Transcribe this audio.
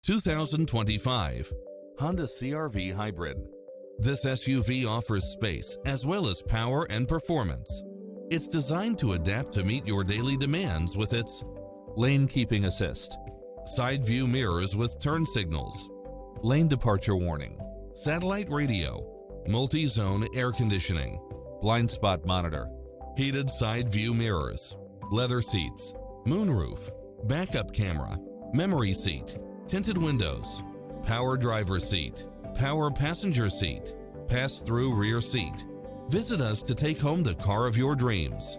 2025 Honda CR-V Hybrid. This SUV offers space as well as power and performance. It's designed to adapt to meet your daily demands with its lane keeping assist, side view mirrors with turn signals, lane departure warning, satellite radio, multi-zone air conditioning, blind spot monitor, heated side view mirrors, leather seats, moonroof, backup camera, memory seat, tinted windows, power driver seat, power passenger seat, pass-through rear seat. Visit us to take home the car of your dreams.